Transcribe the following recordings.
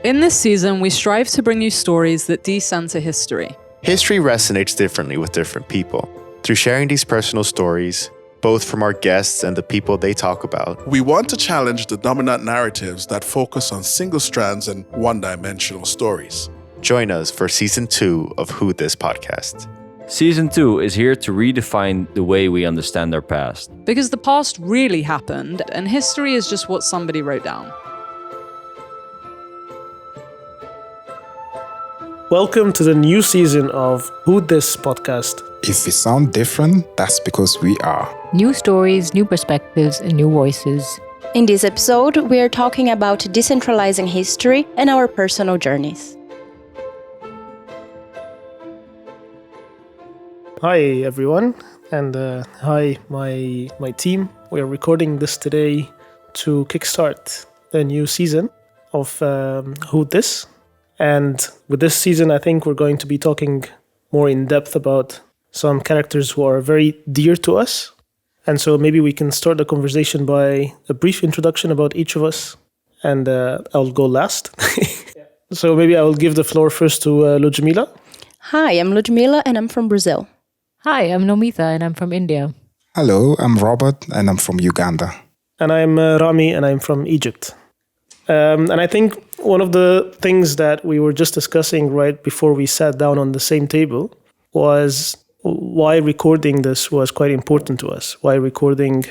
In this season, we strive to bring you stories that decenter history. History resonates differently with different people. Through sharing these personal stories, both from our guests and the people they talk about, we want to challenge the dominant narratives that focus on single strands and one-dimensional stories. Join us for Season 2 of Who This Podcast. Season 2 is here to redefine the way we understand our past. Because the past really happened, and history is just what somebody wrote down. Welcome to the new season of Who This Podcast. If we sound different, that's because we are. New stories, new perspectives, and new voices. In this episode, we are talking about decentralizing history and our personal journeys. Hi everyone, and hi my team. We are recording this today to kickstart the new season of Who This. And with this season, I think we're going to be talking more in depth about some characters who are very dear to us. And so maybe we can start the conversation by a brief introduction about each of us. And I'll go last. So maybe I will give the floor first to Ludmila. Hi, I'm Ludmila and I'm from Brazil. Hi, I'm Nomita and I'm from India. Hello, I'm Robert and I'm from Uganda. And I'm Rami and I'm from Egypt. And I think one of the things that we were just discussing right before we sat down on the same table was why recording this was quite important to us. Why recording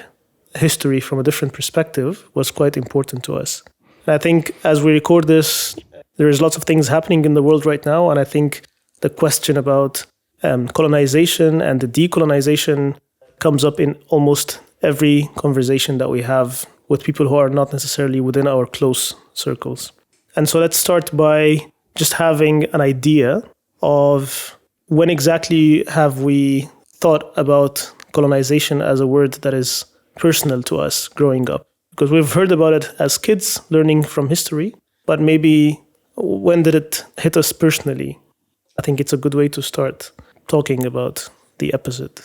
history from a different perspective was quite important to us. And I think as we record this, there is lots of things happening in the world right now. And I think the question about colonization and the decolonization comes up in almost every conversation that we have with people who are not necessarily within our close circles. And so let's start by just having an idea of when exactly have we thought about colonization as a word that is personal to us growing up. Because we've heard about it as kids learning from history, but maybe when did it hit us personally? I think it's a good way to start talking about the episode.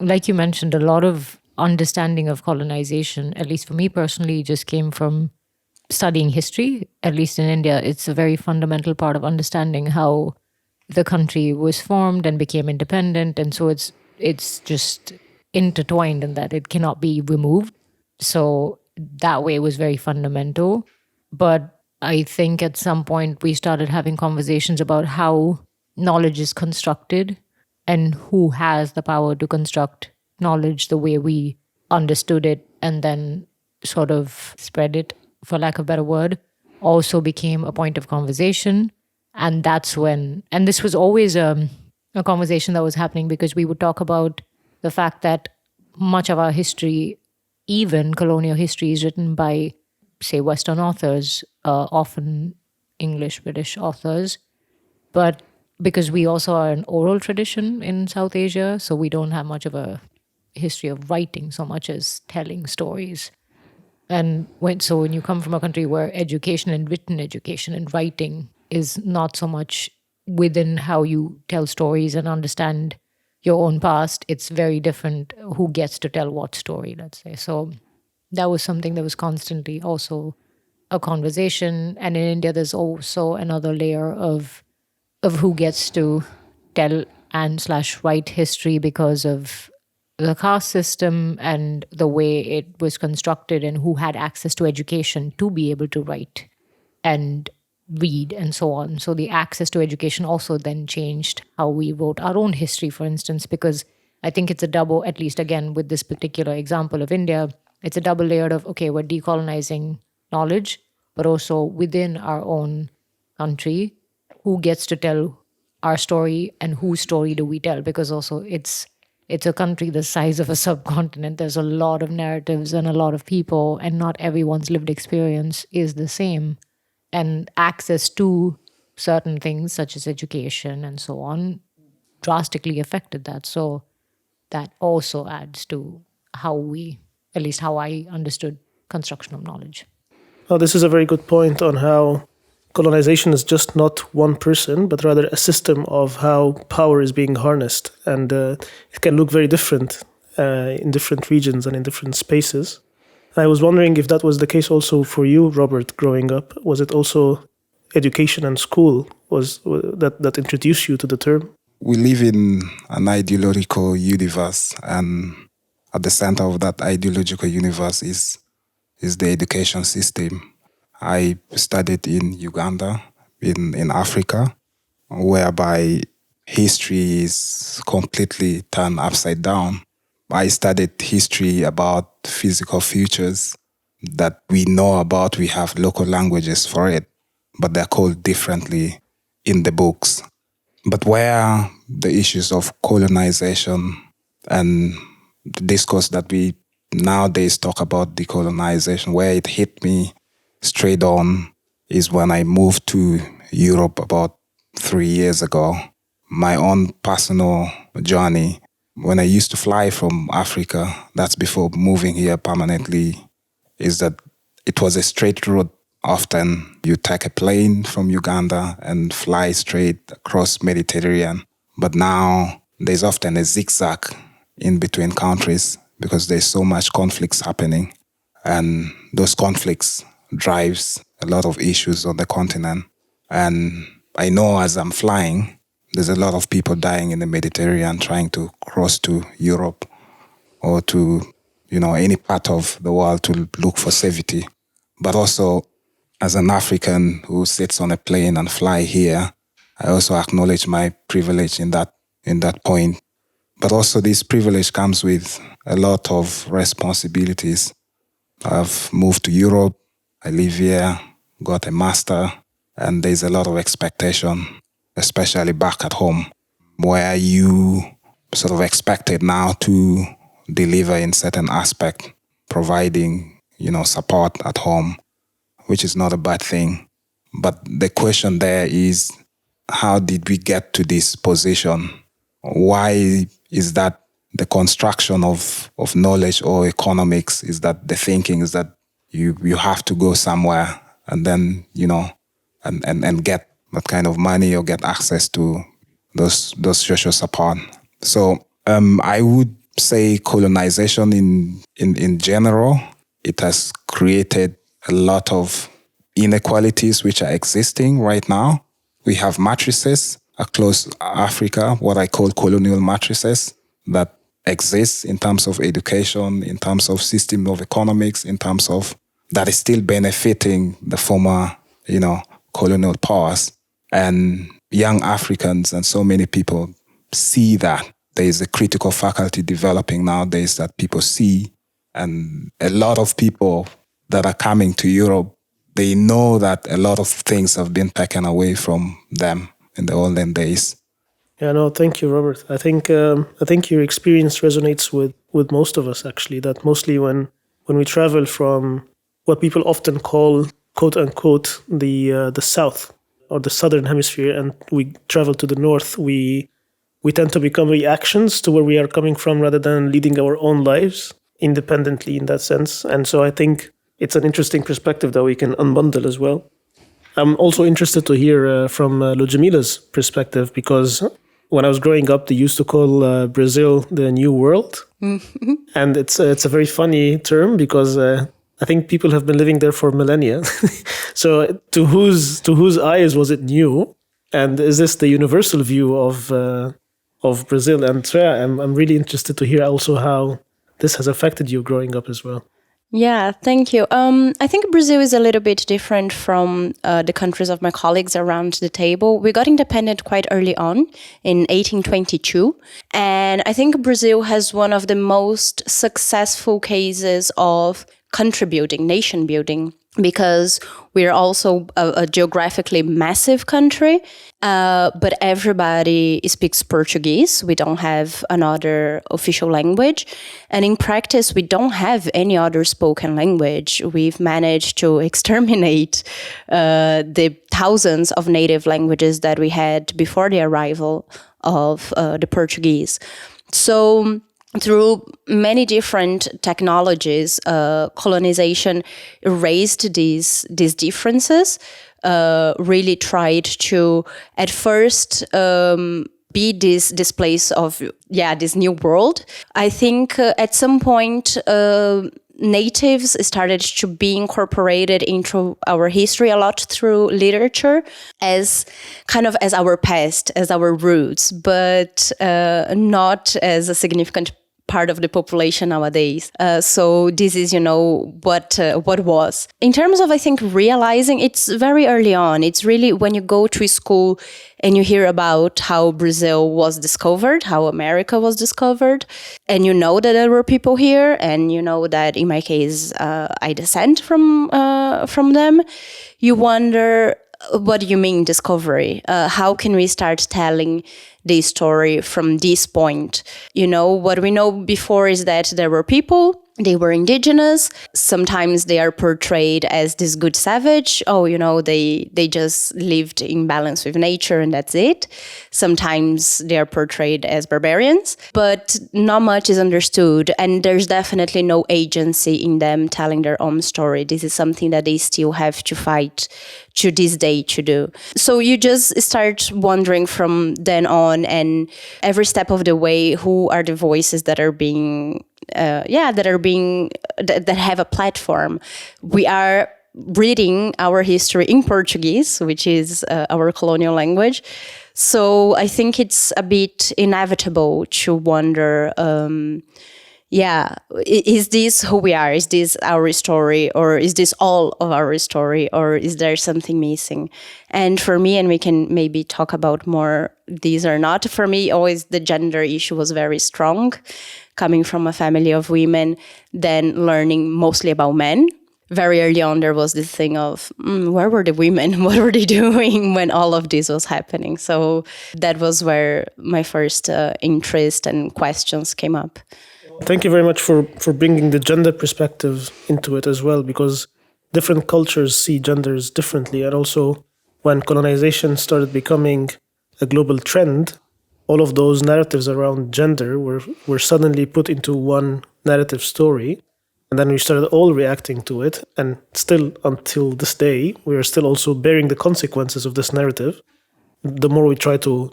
Like you mentioned, a lot of understanding of colonization, at least for me personally, just came from studying history. At least in India, it's a very fundamental part of understanding how the country was formed and became independent. And so it's just intertwined in that it cannot be removed. So that way it was very fundamental. But I think at some point we started having conversations about how knowledge is constructed and who has the power to construct knowledge the way we understood it and then sort of spread it, for lack of a better word, also became a point of conversation. And that's when, and this was always a conversation that was happening because we would talk about the fact that much of our history, even colonial history, is written by, say, Western authors, often English, British authors. But because we also are an oral tradition in South Asia, so we don't have much of a history of writing so much as telling stories. And when you come from a country where education and written education and writing is not so much within how you tell stories and understand your own past, it's very different who gets to tell what story, let's say. So that was something that was constantly also a conversation. And in India, there's also another layer of who gets to tell and / write history because of the caste system and the way it was constructed and who had access to education to be able to write and read and so on. So the access to education also then changed how we wrote our own history, for instance, because I think it's a double, at least again with this particular example of India, it's a double layer of, okay, we're decolonizing knowledge, but also within our own country, who gets to tell our story and whose story do we tell? Because also it's a country the size of a subcontinent. There's a lot of narratives and a lot of people, and not everyone's lived experience is the same. And access to certain things, such as education and so on, drastically affected that. So that also adds to how I understood construction of knowledge. Well, this is a very good point on how colonization is just not one person, but rather a system of how power is being harnessed. And it can look very different in different regions and in different spaces. And I was wondering if that was the case also for you, Robert, growing up. Was it also education and school was that introduced you to the term? We live in an ideological universe, and at the center of that ideological universe is the education system. I studied in Uganda, in Africa, whereby history is completely turned upside down. I studied history about physical futures that we know about. We have local languages for it, but they're called differently in the books. But where the issues of colonization and the discourse that we nowadays talk about decolonization, where it hit me straight on is when I moved to Europe about 3 years ago. My own personal journey, when I used to fly from Africa, that's before moving here permanently, is that it was a straight route. Often you take a plane from Uganda and fly straight across Mediterranean. But now there's often a zigzag in between countries because there's so much conflicts happening. And those conflicts drives a lot of issues on the continent. And I know as I'm flying, there's a lot of people dying in the Mediterranean trying to cross to Europe or to, any part of the world to look for safety. But also, as an African who sits on a plane and fly here, I also acknowledge my privilege in that point. But also this privilege comes with a lot of responsibilities. I've moved to Europe, I live here, got a master, and there's a lot of expectation, especially back at home, where you sort of expected now to deliver in certain aspect, providing, support at home, which is not a bad thing. But the question there is, how did we get to this position? Why is that the construction of knowledge or economics is that the thinking is that you have to go somewhere and then, and get that kind of money or get access to those social support. So I would say colonization in general, it has created a lot of inequalities which are existing right now. We have matrices across Africa, what I call colonial matrices, that exists in terms of education, in terms of system of economics, in terms of that is still benefiting the former, colonial powers. And young Africans and so many people see that there is a critical faculty developing nowadays that people see. And a lot of people that are coming to Europe, they know that a lot of things have been taken away from them in the olden days. Yeah, no, thank you, Robert. I think your experience resonates with most of us, actually, that mostly when we travel from what people often call, quote unquote, the South or the Southern Hemisphere, and we travel to the North, we tend to become reactions to where we are coming from rather than leading our own lives independently in that sense. And so I think it's an interesting perspective that we can unbundle as well. I'm also interested to hear from Ludmila's perspective, because when I was growing up, they used to call Brazil the New World. Mm-hmm. And it's a very funny term because I think people have been living there for millennia. So to whose eyes was it new? And is this the universal view of Brazil? And so I'm really interested to hear also how this has affected you growing up as well. Yeah, thank you. I think Brazil is a little bit different from the countries of my colleagues around the table. We got independent quite early on in 1822. And I think Brazil has one of the most successful cases of country building, nation building, because we're also a geographically massive country, but everybody speaks Portuguese. We don't have another official language. And in practice, we don't have any other spoken language. We've managed to exterminate the thousands of native languages that we had before the arrival of the Portuguese. So through many different technologies, colonization erased these differences, really tried to, at first, be this place of, this new world. I think at some point, natives started to be incorporated into our history a lot through literature as kind of as our past, as our roots, but not as a significant part of the population nowadays. So this is, what was. In terms of, I think, realizing, it's very early on. It's really when you go to school and you hear about how Brazil was discovered, how America was discovered, and you know that there were people here, and you know that, in my case, I descend from them. You wonder, what do you mean discovery? How can we start telling the story from this point? What we know before is that there were people, they were indigenous. Sometimes they are portrayed as this good savage. They just lived in balance with nature and that's it. Sometimes they are portrayed as barbarians, but not much is understood. And there's definitely no agency in them telling their own story. This is something that they still have to fight to this day to do. So you just start wondering from then on, and every step of the way, who are the voices that are being that have a platform. We are reading our history in Portuguese, which is our colonial language. So I think it's a bit inevitable to wonder, is this who we are? Is this our story? Or is this all of our story? Or is there something missing? And for me, and we can maybe talk about more these or not, for me, always the gender issue was very strong. Coming from a family of women, then learning mostly about men. Very early on, there was this thing of, where were the women? What were they doing when all of this was happening? So that was where my first interest and questions came up. Thank you very much for bringing the gender perspective into it as well, because different cultures see genders differently. And also, when colonization started becoming a global trend, all of those narratives around gender were suddenly put into one narrative story. And then we started all reacting to it. And still, until this day, we are still also bearing the consequences of this narrative. The more we try to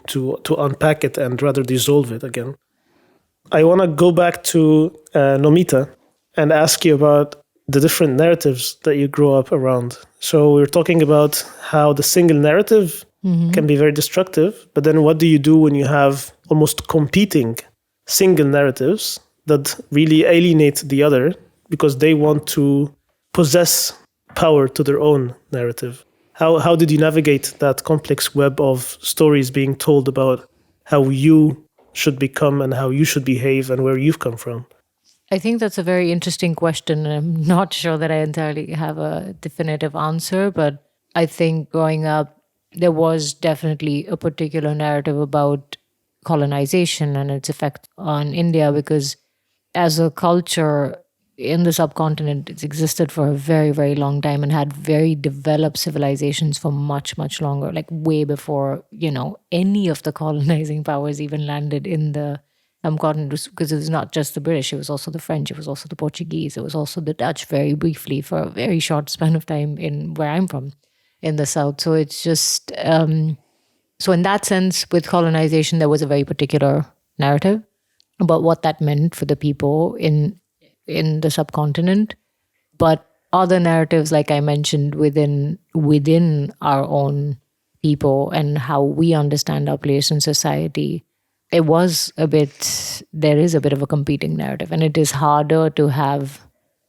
unpack it and rather dissolve it again. I want to go back to Nomita and ask you about the different narratives that you grew up around. So we're talking about how the single narrative can be very destructive, but then what do you do when you have almost competing single narratives that really alienate the other because they want to possess power to their own narrative? How did you navigate that complex web of stories being told about how you should become and how you should behave and where you've come from? I think that's a very interesting question. I'm not sure that I entirely have a definitive answer, but I think growing up, there was definitely a particular narrative about colonization and its effect on India, because as a culture in the subcontinent, it's existed for a very, very long time and had very developed civilizations for much, much longer, like way before, any of the colonizing powers even landed in the subcontinent, because it was not just the British, it was also the French, it was also the Portuguese, it was also the Dutch very briefly for a very short span of time in where I'm from, in the south. So it's just, so in that sense, with colonization, there was a very particular narrative about what that meant for the people in the subcontinent. But other narratives, like I mentioned, within our own people and how we understand our place in society, there is a bit of a competing narrative. And it is harder to have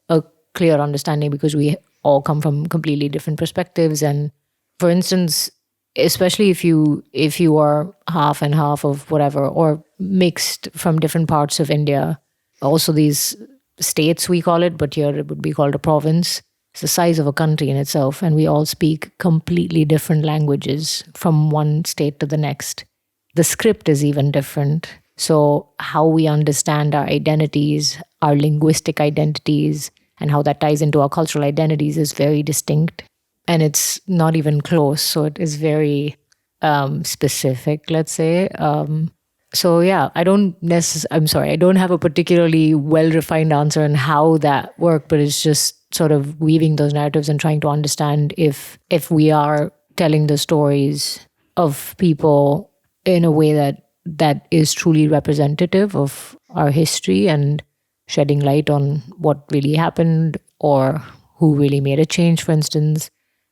a clear understanding because we all come from completely different perspectives. And for instance, especially if you are half and half of whatever, or mixed from different parts of India, also these states we call it, but here it would be called a province. It's the size of a country in itself, and we all speak completely different languages from one state to the next. The script is even different. So how we understand our identities, our linguistic identities, and how that ties into our cultural identities is very distinct. And it's not even close. So it is very specific, let's say. So yeah, I don't have a particularly well-refined answer on how that worked, but it's just sort of weaving those narratives and trying to understand if we are telling the stories of people in a way that is truly representative of our history, and shedding light on what really happened or who really made a change, for instance.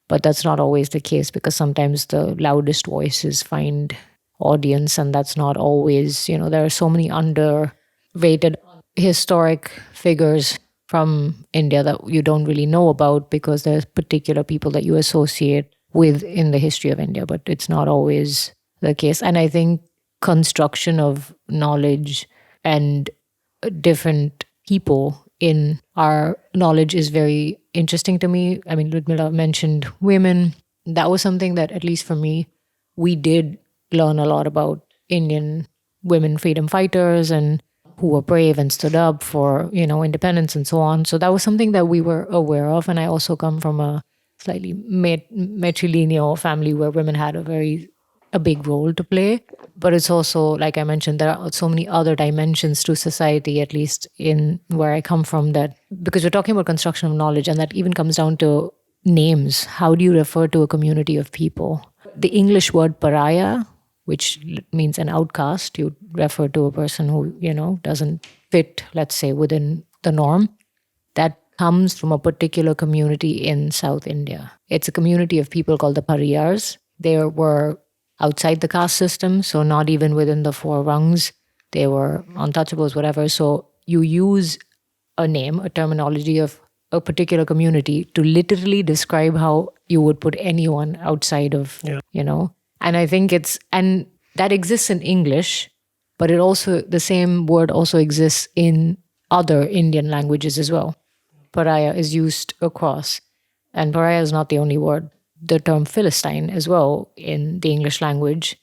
But that's not always the case, because sometimes the loudest voices find audience, and that's not always, there are so many underrated historic figures from India that you don't really know about, because there's particular people that you associate with in the history of India, but it's not always the case. And I think construction of knowledge and different people in our knowledge is very interesting to me. I mean, Ludmila mentioned women. That was something that, at least for me, we did learn a lot about Indian women freedom fighters and who were brave and stood up for, independence and so on. So that was something that we were aware of. And I also come from a slightly matrilineal family where women had a big role to play. But it's also, like I mentioned, there are so many other dimensions to society, at least in where I come from, that because we're talking about construction of knowledge, and that even comes down to names. How do you refer to a community of people? The English word pariah, which means an outcast, you refer to a person who, doesn't fit, let's say, within the norm. That comes from a particular community in South India. It's a community of people called the Pariyars. They were outside the caste system, so not even within the four rungs. They were untouchables, whatever. So you use a name, a terminology of a particular community to literally describe how you would put anyone outside of, And I think and that exists in English, but the same word also exists in other Indian languages as well. Pariah is used across, and pariah is not the only word. The term Philistine as well in the English language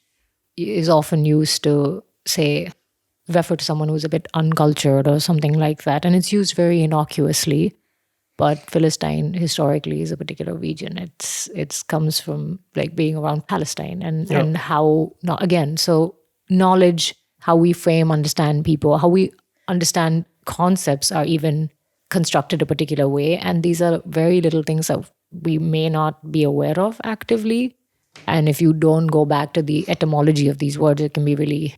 is often used to refer to someone who's a bit uncultured or something like that. And it's used very innocuously. But Philistine historically is a particular region. It comes from like being around Palestine and how, again, so knowledge, how we understand people, how we understand concepts are even constructed a particular way. And these are very little things that we may not be aware of actively. And if you don't go back to the etymology of these words, it can be really,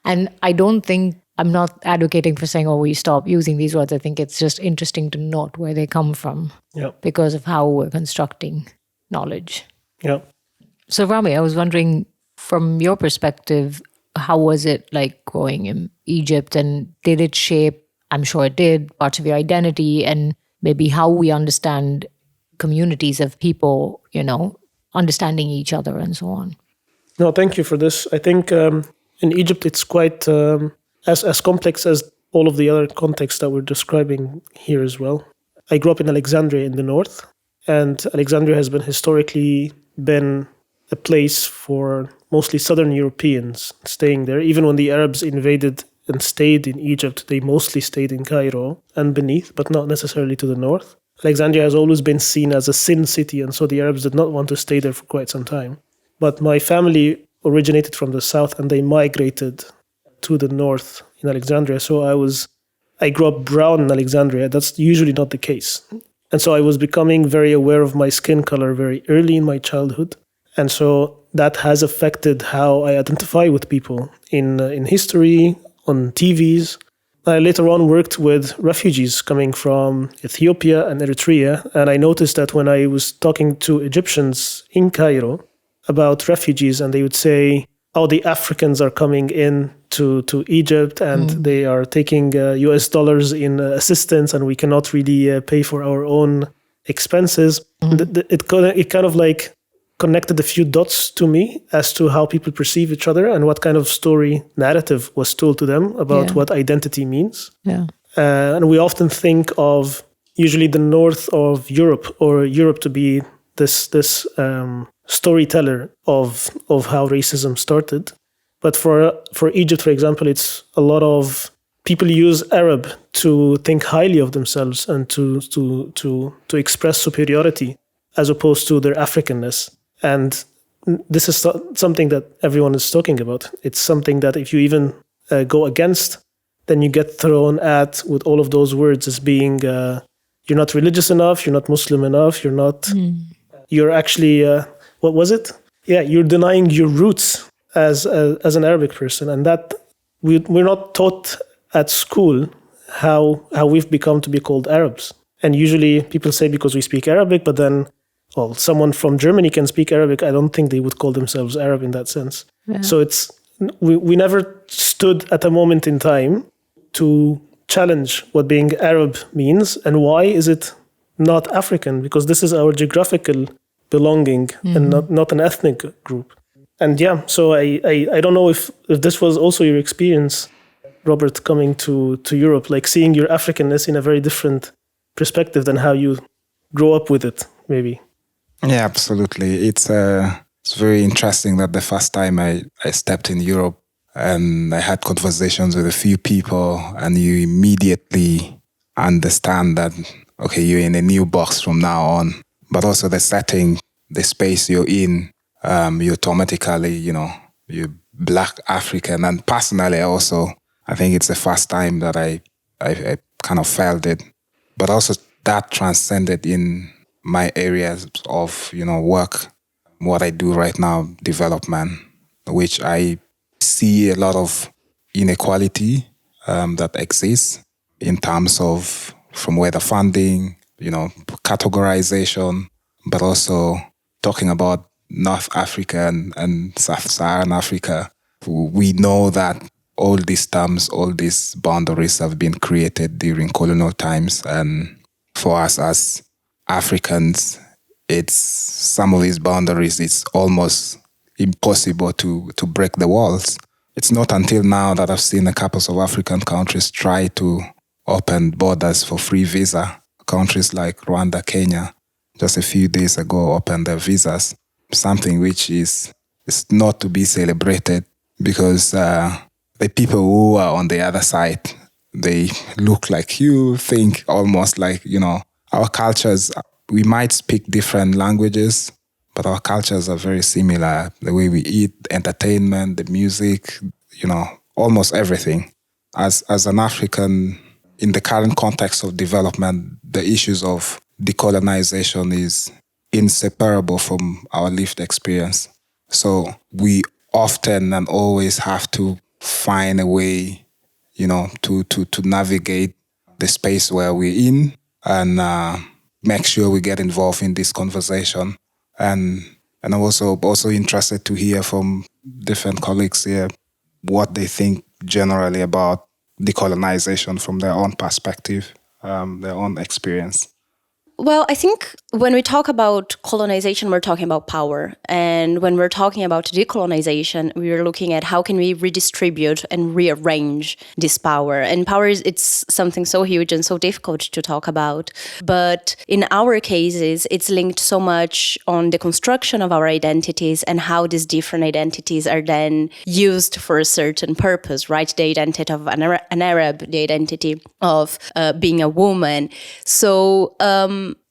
And I'm not advocating for saying, we stop using these words. I think it's just interesting to note where they come from because of how we're constructing knowledge. Yeah. So Rami, I was wondering, from your perspective, how was it like growing in Egypt, and did it shape, I'm sure it did, parts of your identity and maybe how we understand communities of people, understanding each other and so on? No, thank you for this. I think in Egypt, it's quite as complex as all of the other contexts that we're describing here as well. I grew up in Alexandria in the north, and Alexandria has historically been a place for mostly Southern Europeans staying there. Even when the Arabs invaded and stayed in Egypt, they mostly stayed in Cairo and beneath, but not necessarily to the north. Alexandria has always been seen as a sin city, and so the Arabs did not want to stay there for quite some time. But my family originated from the south, and they migrated to the north in Alexandria. So I grew up brown in Alexandria. That's usually not the case. And so I was becoming very aware of my skin color very early in my childhood. And so that has affected how I identify with people in history, on TVs. I later on worked with refugees coming from Ethiopia and Eritrea. And I noticed that when I was talking to Egyptians in Cairo about refugees, and they would say, the Africans are coming in to Egypt and they are taking US dollars in assistance, and we cannot really pay for our own expenses. It kind of like connected a few dots to me as to how people perceive each other and what kind of story narrative was told to them about what identity means. Yeah. And we often think of usually the north of Europe or Europe to be this storyteller of how racism started. But for Egypt, for example, it's a lot of people use Arab to think highly of themselves and to express superiority as opposed to their Africanness. And this is something that everyone is talking about. It's something that if you even go against, then you get thrown at with all of those words as being you're not religious enough, you're not Muslim enough, you're actually what was it? Yeah, you're denying your roots as an Arabic person, and that we're not taught at school how we've become to be called Arabs. And usually people say because we speak Arabic, but then, well, someone from Germany can speak Arabic. I don't think they would call themselves Arab in that sense. Yeah. So we never stood at a moment in time to challenge what being Arab means and why is it not African, because this is our geographical belonging and not an ethnic group. And yeah, so I don't know if this was also your experience, Robert, coming to Europe, like seeing your Africanness in a very different perspective than how you grow up with it, maybe. Yeah, absolutely. It's very interesting that the first time I stepped in Europe and I had conversations with a few people and you immediately understand that, okay, you're in a new box from now on, but also the setting, the space you're in, you automatically, you're Black African. And personally also, I think it's the first time that I kind of felt it, but also that transcended in my areas of, work, what I do right now, development, which I see a lot of inequality that exists in terms of from where the funding, categorization, but also talking about North Africa and Sub-Saharan Africa. We know that all these terms, all these boundaries have been created during colonial times. And for us as Africans, it's some of these boundaries, it's almost impossible to break the walls. It's not until now that I've seen a couple of African countries try to open borders for free visa. Countries like Rwanda, Kenya, just a few days ago opened their visas, something which is not to be celebrated because the people who are on the other side, they look like you, think almost like, our cultures, we might speak different languages, but our cultures are very similar. The way we eat, entertainment, the music, almost everything. As an African, in the current context of development, the issues of decolonization is inseparable from our lived experience. So we often and always have to find a way, to navigate the space where we're in and make sure we get involved in this conversation. And I'm also interested to hear from different colleagues here what they think generally about decolonization from their own perspective, their own experience. Well, I think when we talk about colonization, we're talking about power. And when we're talking about decolonization, we're looking at how can we redistribute and rearrange this power. And power it's something so huge and so difficult to talk about. But in our cases, it's linked so much on the construction of our identities and how these different identities are then used for a certain purpose, right? The identity of an Arab, the identity of being a woman. So,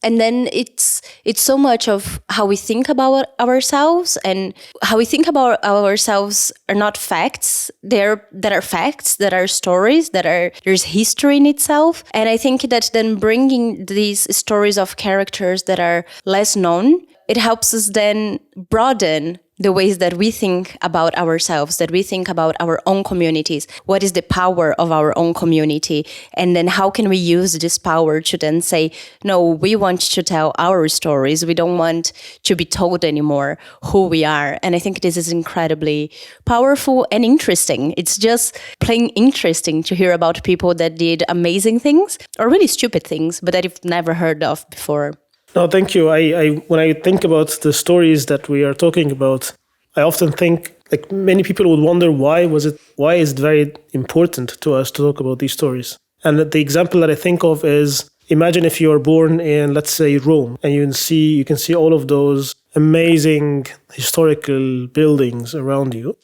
and then it's so much of how we think about ourselves, and how we think about ourselves are not facts. That are facts, that are stories, there's history in itself. And I think that then bringing these stories of characters that are less known, it helps us then broaden the ways that we think about ourselves, that we think about our own communities. What is the power of our own community? And then how can we use this power to then say, no, we want to tell our stories. We don't want to be told anymore who we are. And I think this is incredibly powerful and interesting. It's just plain interesting to hear about people that did amazing things or really stupid things, but that you've never heard of before. No, thank you. I when I think about the stories that we are talking about, I often think like many people would wonder why is it very important to us to talk about these stories. And the example that I think of is, imagine if you are born in, let's say, Rome, and you can see all of those amazing historical buildings around you.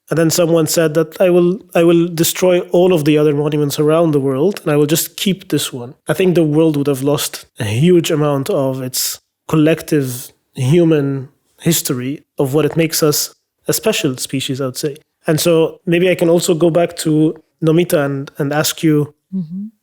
And then someone said that I will destroy all of the other monuments around the world and I will just keep this one. I think the world would have lost a huge amount of its collective human history of what it makes us a special species, I would say. And so maybe I can also go back to Nomita and ask you,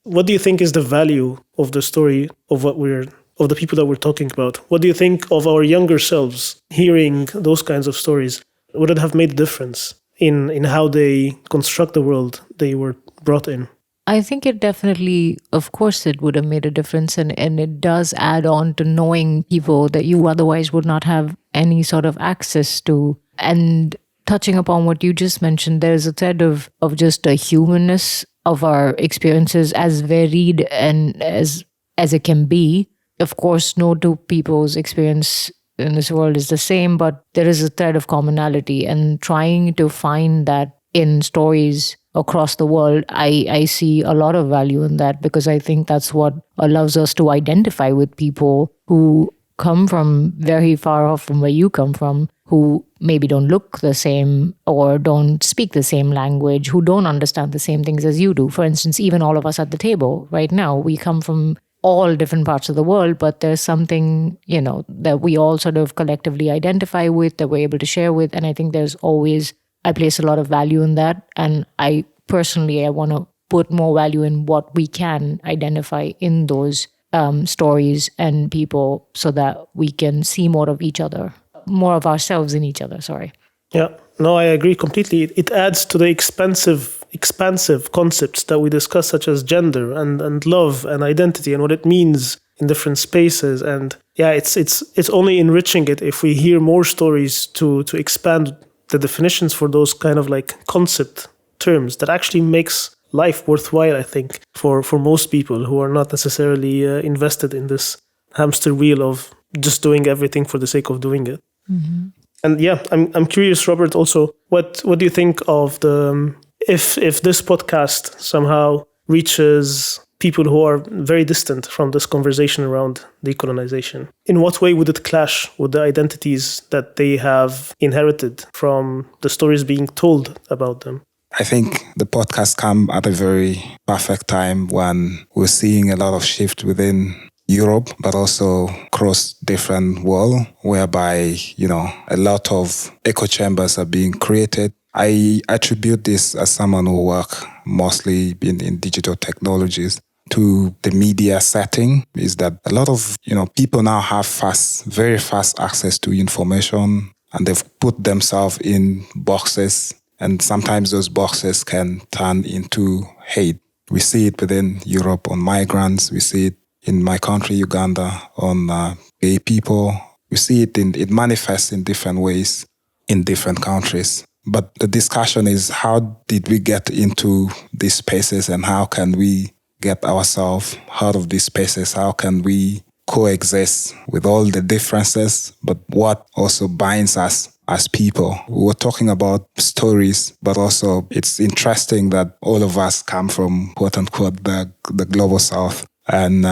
what do you think is the value of the story of the people that we're talking about? What do you think of our younger selves hearing those kinds of stories? Would it have made a difference in how they construct the world they were brought in? I think it definitely, of course, it would have made a difference. And it does add on to knowing people that you otherwise would not have any sort of access to. And touching upon what you just mentioned, there's a thread of just a humanness of our experiences, as varied and as it can be. Of course, no two people's experience in this world is the same, but there is a thread of commonality, and trying to find that in stories across the world, I see a lot of value in that, because I think that's what allows us to identify with people who come from very far off from where you come from, who maybe don't look the same or don't speak the same language, who don't understand the same things as you do. For instance, even all of us at the table right now, we come from all different parts of the world, but there's something, that we all sort of collectively identify with, that we're able to share with. And I think I place a lot of value in that. And I want to put more value in what we can identify in those stories and people, so that we can see more of each other, more of ourselves in each other. Sorry. Yeah, no, I agree completely. It adds to the expansive concepts that we discuss, such as gender and love and identity and what it means in different spaces. And yeah, it's only enriching it if we hear more stories to expand the definitions for those kind of like concept terms that actually makes life worthwhile, I think, for most people who are not necessarily invested in this hamster wheel of just doing everything for the sake of doing it. Mm-hmm. And yeah, I'm curious, Robert, also, what do you think of the if this podcast somehow reaches people who are very distant from this conversation around decolonization? In what way would it clash with the identities that they have inherited from the stories being told about them? I think the podcast come at a very perfect time when we're seeing a lot of shift within Europe, but also across different world, whereby, a lot of echo chambers are being created. I attribute this as someone who work mostly in digital technologies to the media setting, is that a lot of, people now have very fast access to information, and they've put themselves in boxes, and sometimes those boxes can turn into hate. We see it within Europe on migrants. We see it in my country, Uganda, on gay people. We see it manifests in different ways in different countries. But the discussion is, how did we get into these spaces, and how can we get ourselves out of these spaces? How can we coexist with all the differences, but what also binds us as people? We were talking about stories, but also it's interesting that all of us come from, quote unquote, the global south. And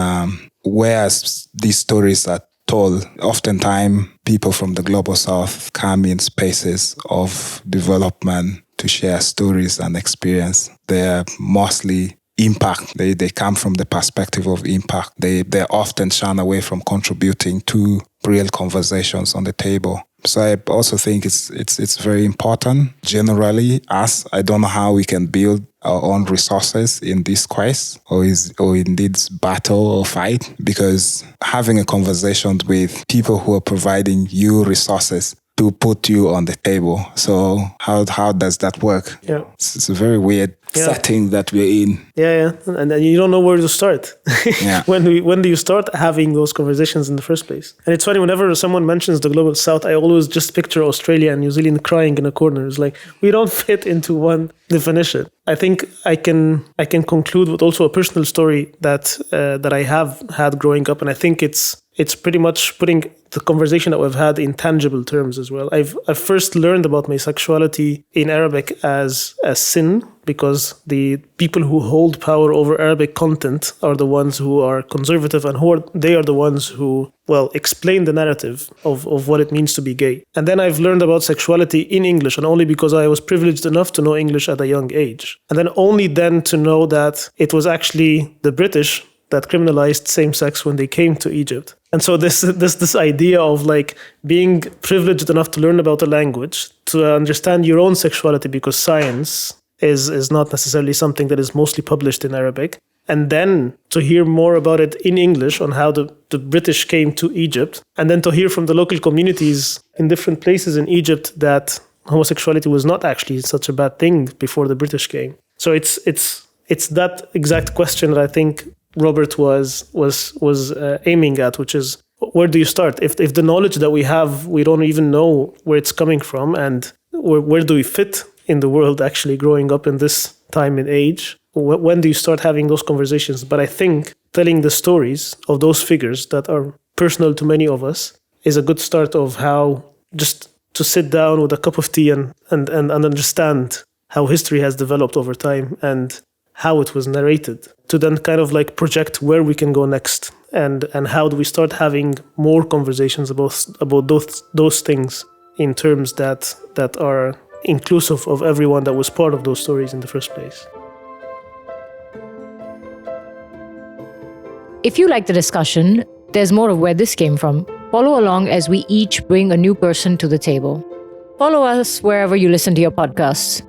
whereas these stories are told, oftentimes people from the global south come in spaces of development to share stories and experience. They're mostly impact. They come from the perspective of impact. They're often shunned away from contributing to real conversations on the table. So I also think it's very important. Generally, I don't know how we can build our own resources in this quest or in this battle or fight, because having a conversation with people who are providing you resources to put you on the table. So how does that work? Yeah, it's a very weird setting that we're in. Yeah, and then you don't know where to start. Yeah. When do you start having those conversations in the first place? And it's funny, whenever someone mentions the global south, I always just picture Australia and New Zealand crying in a corner. It's like, we don't fit into one definition. I think I can conclude with also a personal story that I have had growing up, and I think it's pretty much putting the conversation that we've had in tangible terms as well. I've first learned about my sexuality in Arabic as a sin, because the people who hold power over Arabic content are the ones who are conservative, and they are the ones who, explain the narrative of what it means to be gay. And then I've learned about sexuality in English, and only because I was privileged enough to know English at a young age. And then only then to know that it was actually the British that criminalized same-sex when they came to Egypt. And so this idea of being privileged enough to learn about a language, to understand your own sexuality, because science is not necessarily something that is mostly published in Arabic, and then to hear more about it in English on how the British came to Egypt, and then to hear from the local communities in different places in Egypt that homosexuality was not actually such a bad thing before the British came. So it's it's that exact question that I think Robert was aiming at, which is, where do you start? If the knowledge that we have, we don't even know where it's coming from, and where do we fit in the world actually growing up in this time and age? When do you start having those conversations? But I think telling the stories of those figures that are personal to many of us is a good start of how just to sit down with a cup of tea and understand how history has developed over time and how it was narrated, to then kind of like project where we can go next, and how do we start having more conversations about those things in terms that are inclusive of everyone that was part of those stories in the first place. If you like the discussion, there's more of where this came from. Follow along as we each bring a new person to the table. Follow us wherever you listen to your podcasts.